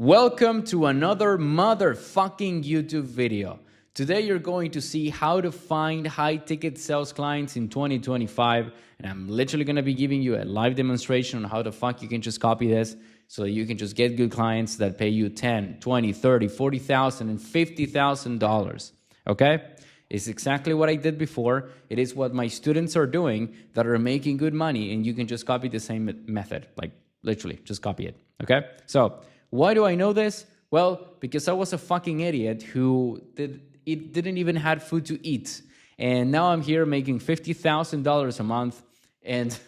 Welcome to another motherfucking YouTube video. Today you're going to see how to find high-ticket sales clients in 2025, and I'm literally going to be giving you a live demonstration on how the fuck you can just copy this so you can just get good clients that pay you 10, 20, 30, 40,000 and $50,000. Okay? It's exactly what I did before. It is what my students are doing that are making good money, and you can just copy the same method. Like literally, just copy it. Okay? So why do I know this? Well, because I was a fucking idiot who didn't even have food to eat. And now I'm here making $50,000 a month, and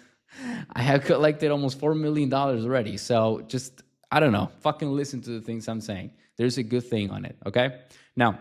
I have collected almost $4 million already. So just, I don't know, fucking listen to the things I'm saying. There's a good thing on it, okay? Now,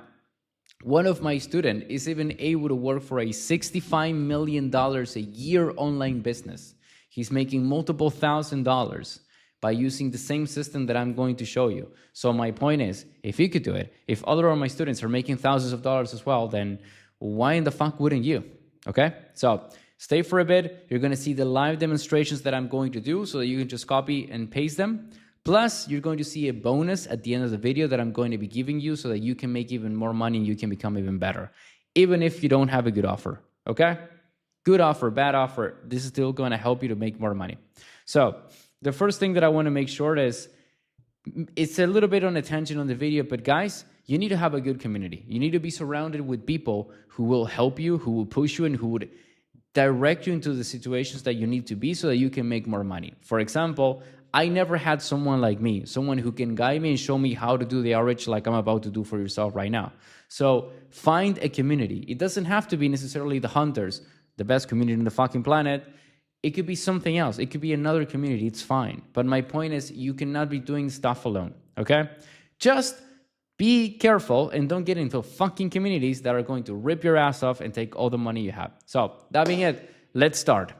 one of my students is even able to work for a $65 million a year online business. He's making multiple $1,000s by using the same system that I'm going to show you. So my point is, if you could do it, if other of my students are making thousands of dollars as well, then why in the fuck wouldn't you? Okay? So stay for a bit. You're going to see the live demonstrations that I'm going to do so that you can just copy and paste them. Plus, you're going to see a bonus at the end of the video that I'm going to be giving you so that you can make even more money and you can become even better, even if you don't have a good offer. Okay? Good offer, bad offer, this is still going to help you to make more money. So the first thing that I want to make sure is, it's a little bit on attention on the video, but guys, you need to have a good community. You need to be surrounded with people who will help you, who will push you, and who would direct you into the situations that you need to be so that you can make more money. For example, I never had someone like me, someone who can guide me and show me how to do the outreach like I'm about to do for yourself right now. So find a community. It doesn't have to be necessarily the hunters, the best community on the fucking planet. It could be something else. It could be another community. It's fine. But my point is, you cannot be doing stuff alone, okay? Just be careful and don't get into fucking communities that are going to rip your ass off and take all the money you have. So that being it, let's start.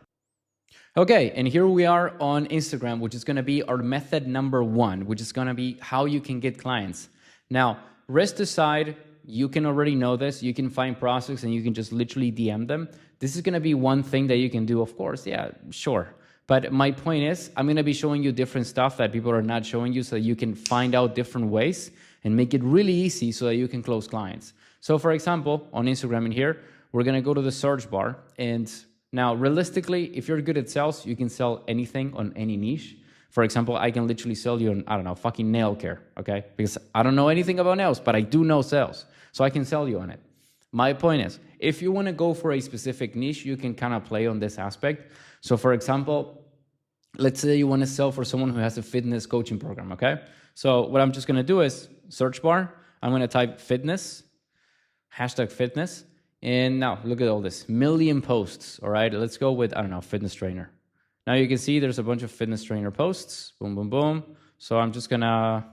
Okay, and here we are on Instagram, which is going to be our method number 1, which is going to be how you can get clients. Now, rest aside, you can already know this. You can find prospects and you can just literally DM them. This is going to be one thing that you can do, of course. Yeah, sure. But my point is, I'm going to be showing you different stuff that people are not showing you so that you can find out different ways and make it really easy so that you can close clients. So for example, on Instagram in here, we're going to go to the search bar. And now realistically, if you're good at sales, you can sell anything on any niche. For example, I can literally sell you on, I don't know, fucking nail care, okay? Because I don't know anything about nails, but I do know sales. So I can sell you on it. My point is, if you want to go for a specific niche, you can kind of play on this aspect. So for example, let's say you want to sell for someone who has a fitness coaching program, okay? So what I'm just going to do is search bar. I'm going to type fitness, hashtag fitness. And now look at all this, million posts, all right? Let's go with, I don't know, fitness trainer. Now you can see there's a bunch of fitness trainer posts, boom, boom, boom. So I'm just going to,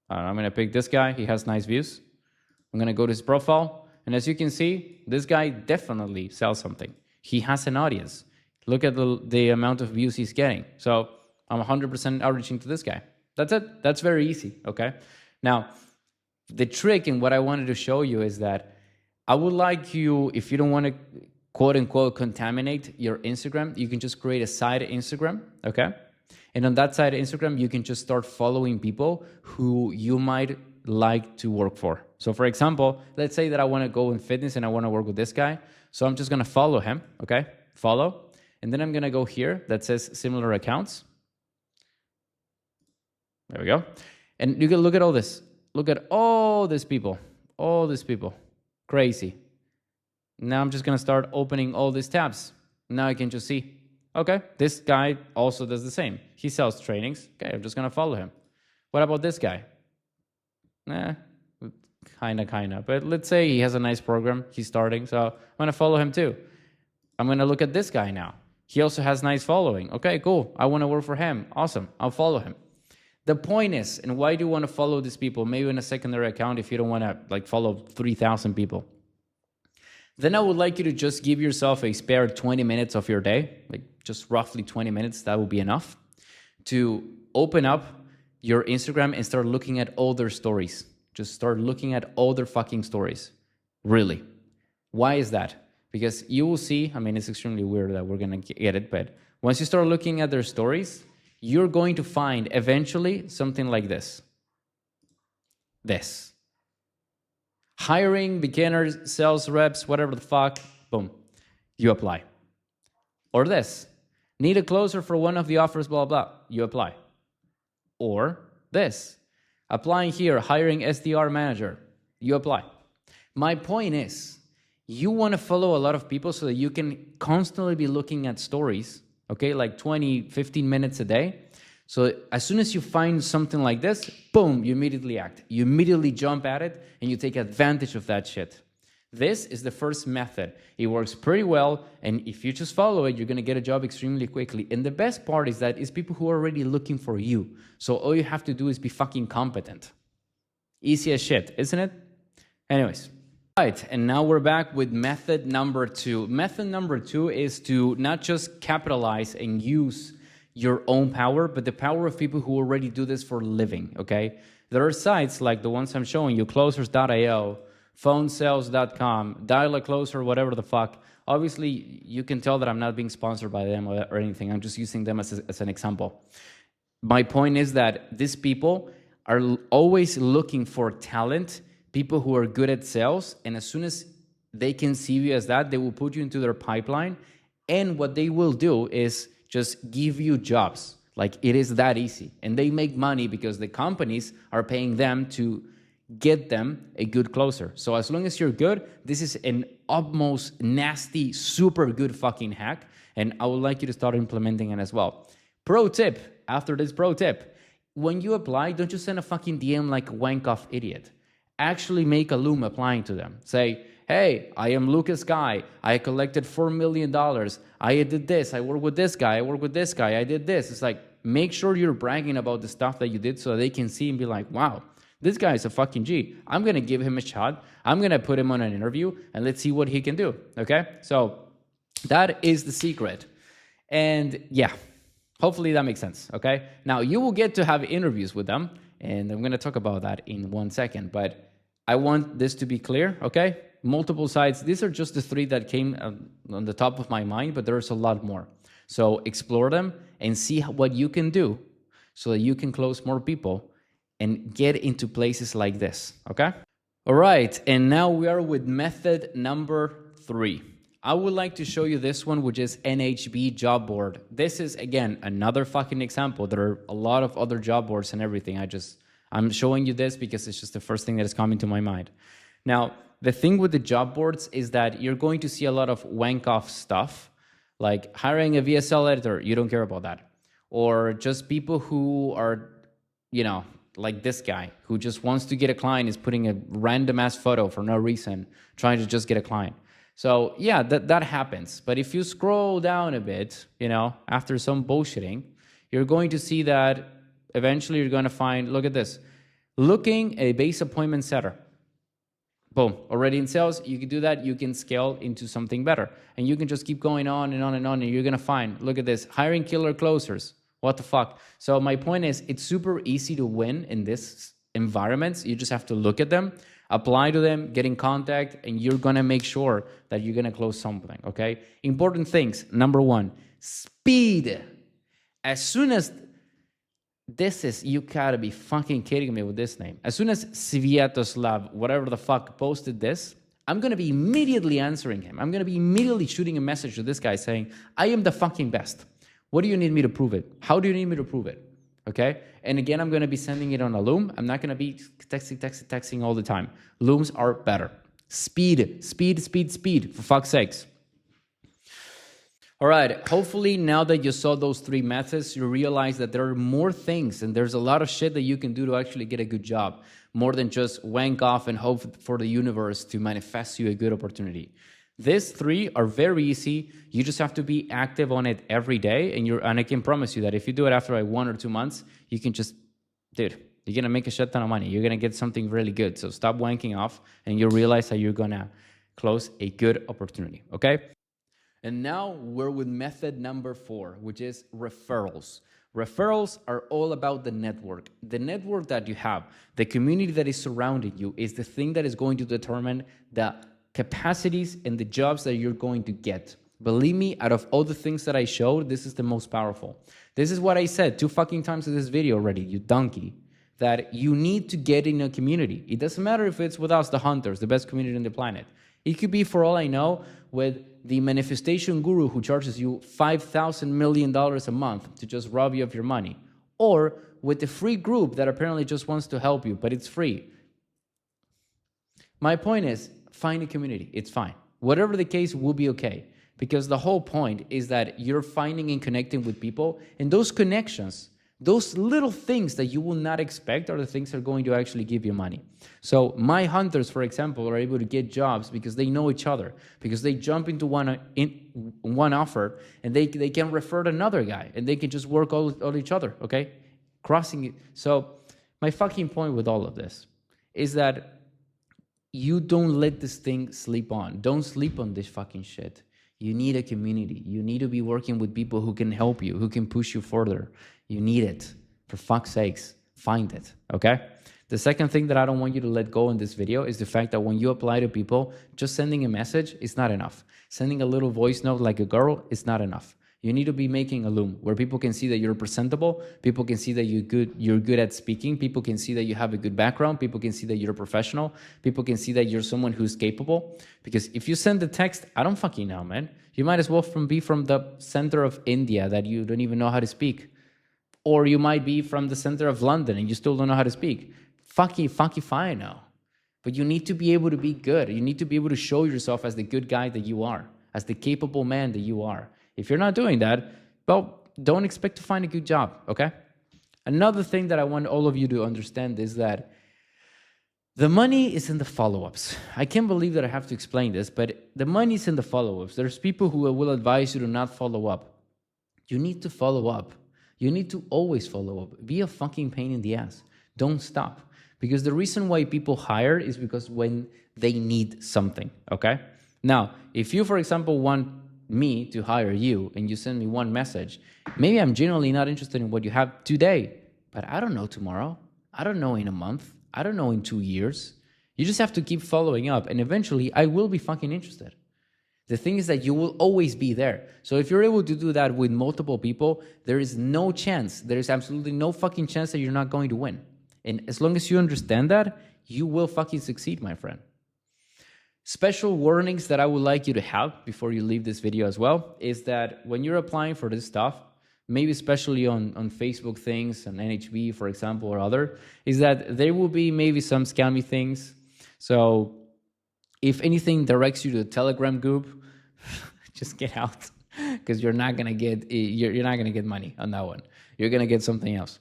I'm going to pick this guy. He has nice views. I'm going to go to his profile. And as you can see, this guy definitely sells something. He has an audience. Look at the amount of views he's getting. So I'm 100% outreaching to this guy. That's it. That's very easy, okay? Now, the trick and what I wanted to show you is that I would like you, if you don't want to quote unquote contaminate your Instagram, you can just create a side Instagram, okay? And on that side of Instagram, you can just start following people who you might like to work for. So for example, let's say that I want to go in fitness and I want to work with this guy. So I'm just going to follow him, okay? Follow. And then I'm going to go here that says similar accounts. There we go. And you can look at all this. Look at all these people. All these people. Crazy. Now I'm just going to start opening all these tabs. Now I can just see, okay, this guy also does the same. He sells trainings. Okay, I'm just going to follow him. What about this guy? Kind of. But let's say he has a nice program. He's starting. So I'm going to follow him too. I'm going to look at this guy now. He also has nice following. Okay, cool. I want to work for him. Awesome. I'll follow him. The point is, and why do you want to follow these people? Maybe in a secondary account if you don't want to like follow 3,000 people. Then I would like you to just give yourself a spare 20 minutes of your day, like just roughly 20 minutes, that would be enough, to open up your Instagram and start looking at all their stories. Just start looking at all their fucking stories. Really. Why is that? Because you will see, I mean, it's extremely weird that we're going to get it, but once you start looking at their stories, you're going to find eventually something like this. this. Hiring beginners, sales reps, whatever the fuck, boom, you apply. Or this. Need a closer for one of the offers, blah, blah, you apply. Or this. Applying here, hiring SDR manager, you apply. My point is, you want to follow a lot of people so that you can constantly be looking at stories, okay, like 20, 15 minutes a day. So as soon as you find something like this, boom, you immediately act. You immediately jump at it and you take advantage of that shit. This is the first method. It works pretty well, and if you just follow it, you're going to get a job extremely quickly. And the best part is that it's people who are already looking for you. So all you have to do is be fucking competent. Easy as shit, isn't it? Anyways. Right, and now we're back with method number 2. Method number 2 is to not just capitalize and use your own power, but the power of people who already do this for a living, okay? There are sites like the ones I'm showing you, closers.io, phonesales.com, Dial-A-Closer, whatever the fuck. Obviously, you can tell that I'm not being sponsored by them or anything. I'm just using them as an example. My point is that these people are always looking for talent, people who are good at sales, and as soon as they can see you as that, they will put you into their pipeline, and what they will do is just give you jobs. Like, it is that easy. And they make money because the companies are paying them to get them a good closer. So as long as you're good, this is an almost nasty, super good fucking hack, and I would like you to start implementing it as well. Pro tip, after this pro tip, when you apply, don't just send a fucking DM like a wank-off idiot. Actually make a Loom applying to them. Say, hey, I am Lucas Guy. I collected $4 million. I did this. I work with this guy. I work with this guy. I did this. It's like, make sure you're bragging about the stuff that you did so they can see and be like, wow, this guy is a fucking G. I'm going to give him a shot. I'm going to put him on an interview and let's see what he can do. Okay? So that is the secret. And yeah, hopefully that makes sense. Okay? Now you will get to have interviews with them, and I'm going to talk about that in 1 second, but I want this to be clear. Okay? Multiple sites. These are just the 3 that came on the top of my mind, but there's a lot more. So explore them and see what you can do so that you can close more people and get into places like this, okay? All right, and now we are with method number 3. I would like to show you this one, which is NHB job board. This is, again, another fucking example. There are a lot of other job boards and everything. I'm showing you this because it's just the first thing that is coming to my mind. Now, the thing with the job boards is that you're going to see a lot of wank-off stuff, like hiring a VSL editor, you don't care about that. Or just people who are, you know, like this guy who just wants to get a client, is putting a random ass photo for no reason, trying to just get a client. So yeah, that happens. But if you scroll down a bit, you know, after some bullshitting, you're going to see that eventually you're going to find, look at this, looking a base appointment setter. Boom, already in sales, you can do that. You can scale into something better. And you can just keep going on and on and on, and you're going to find, look at this, hiring killer closers. What the fuck? So my point is, it's super easy to win in this environments. You just have to look at them, apply to them, get in contact, and you're going to make sure that you're going to close something, okay? Important things. Number 1, speed. As soon as this is, you gotta be fucking kidding me with this name. As soon as Sviatoslav, whatever the fuck, posted this, I'm going to be immediately answering him. I'm going to be immediately shooting a message to this guy saying, I am the fucking best. What do you need me to prove it? How do you need me to prove it? Okay? And again, I'm going to be sending it on a Loom. I'm not going to be texting all the time. Looms are better. Speed, for fuck's sakes. All right, hopefully now that you saw those 3 methods, you realize that there are more things and there's a lot of shit that you can do to actually get a good job, more than just wank off and hope for the universe to manifest you a good opportunity. These 3 are very easy. You just have to be active on it every day, and I can promise you that if you do it after like 1 or 2 months, you can just, dude, you're going to make a shit ton of money. You're going to get something really good. So stop wanking off and you'll realize that you're going to close a good opportunity, okay? And now we're with method number 4, which is referrals. Referrals are all about the network. The network that you have, the community that is surrounding you, is the thing that is going to determine the capacities and the jobs that you're going to get. Believe me, out of all the things that I showed, this is the most powerful. This is what I said 2 fucking times in this video already, you donkey. that you need to get in a community. It doesn't matter if it's with us, the hunters, the best community on the planet. It could be, for all I know, with the manifestation guru who charges you $5,000 million a month to just rob you of your money. Or with the free group that apparently just wants to help you, but it's free. My point is, find a community. It's fine. Whatever the case, will be okay. Because the whole point is that you're finding and connecting with people, and those connections, those little things that you will not expect, are the things that are going to actually give you money. So my hunters, for example, are able to get jobs because they know each other, because they jump into one offer, and they can refer to another guy, and they can just work all each other, okay? Crossing it. So my fucking point with all of this is that you don't let this thing sleep on. Don't sleep on this fucking shit. You need a community. You need to be working with people who can help you, who can push you further. You need it. For fuck's sakes, find it, okay? The second thing that I don't want you to let go in this video is the fact that when you apply to people, just sending a message is not enough. Sending a little voice note like a girl is not enough. You need to be making a loom where people can see that you're presentable, people can see that you're good at speaking, people can see that you have a good background, people can see that you're a professional, people can see that you're someone who's capable. Because if you send a text, I don't fucking know, man. You might as well be from the center of India that you don't even know how to speak. Or you might be from the center of London and you still don't know how to speak. Fucky fine now. But you need to be able to be good. You need to be able to show yourself as the good guy that you are, as the capable man that you are. If you're not doing that, well, don't expect to find a good job, okay? Another thing that I want all of you to understand is that the money is in the follow-ups. I can't believe that I have to explain this, but the money is in the follow-ups. There's people who will advise you to not follow up. You need to follow up. You need to always follow up. Be a fucking pain in the ass. Don't stop. Because the reason why people hire is because when they need something, okay? Now, if you, for example, want me to hire you and you send me one message, maybe I'm genuinely not interested in what you have today, but I don't know tomorrow. I don't know in a month. I don't know in 2 years. You just have to keep following up, and eventually I will be fucking interested. The thing is that you will always be there. So if you're able to do that with multiple people, there is no chance, there is absolutely no fucking chance that you're not going to win. And as long as you understand that, you will fucking succeed, my friend. Special warnings that I would like you to have before you leave this video as well is that when you're applying for this stuff, maybe especially on Facebook things, on NHB, for example, or other, is that there will be maybe some scammy things. So if anything directs you to a Telegram group, just get out, because you're not gonna get money on that one. You're gonna get something else.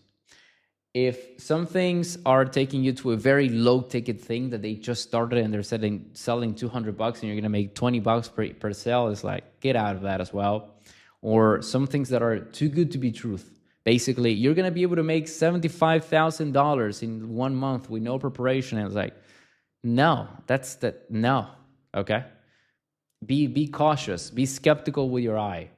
If some things are taking you to a very low ticket thing that they just started and they're selling $200 and you're gonna make $20 per sale, it's like, get out of that as well. Or some things that are too good to be truth. Basically, you're gonna be able to make $75,000 in 1 month with no preparation. And it's like, no, no, okay? Be cautious, be skeptical with your eye.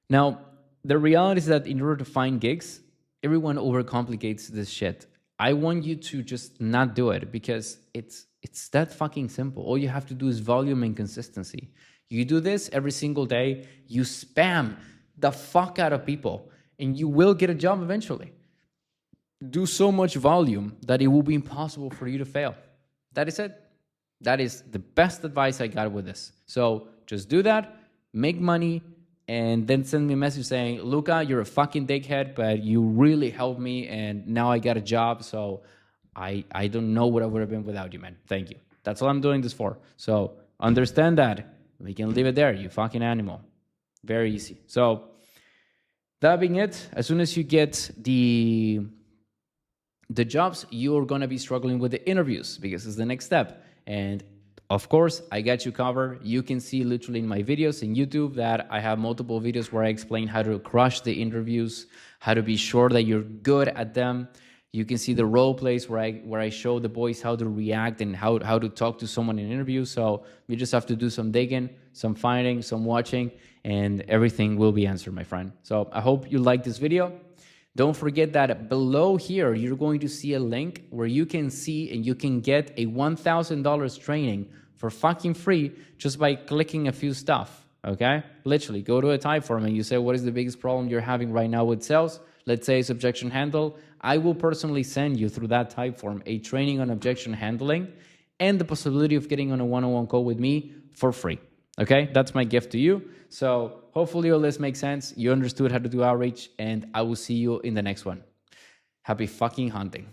Now, the reality is that in order to find gigs, everyone overcomplicates this shit. I want you to just not do it because it's that fucking simple. All you have to do is volume and consistency. You do this every single day, you spam the fuck out of people, and you will get a job eventually. Do so much volume that it will be impossible for you to fail. That is it. That is the best advice I got with this. So just do that, make money, and then send me a message saying, Luca, you're a fucking dickhead, but you really helped me, and now I got a job, so I don't know what I would have been without you, man. Thank you. That's all I'm doing this for. So understand that. We can leave it there, you fucking animal. Very easy. So that being it, as soon as you get the jobs, you're going to be struggling with the interviews because it's the next step. And of course, I got you covered. You can see literally in my videos in YouTube that I have multiple videos where I explain how to crush the interviews, how to be sure that you're good at them. You can see the role plays where I show the boys how to react and how to talk to someone in an interview. So you just have to do some digging, some finding, some watching, and everything will be answered, my friend. So I hope you like this video. Don't forget that below here, you're going to see a link where you can see and you can get a $1,000 training for fucking free just by clicking a few stuff, okay? Literally, go to a Typeform and you say, what is the biggest problem you're having right now with sales? let's say it's objection handle, I will personally send you through that Typeform a training on objection handling and the possibility of getting on a one-on-one call with me for free. Okay, that's my gift to you. So hopefully all this makes sense. You understood how to do outreach, and I will see you in the next one. Happy fucking hunting.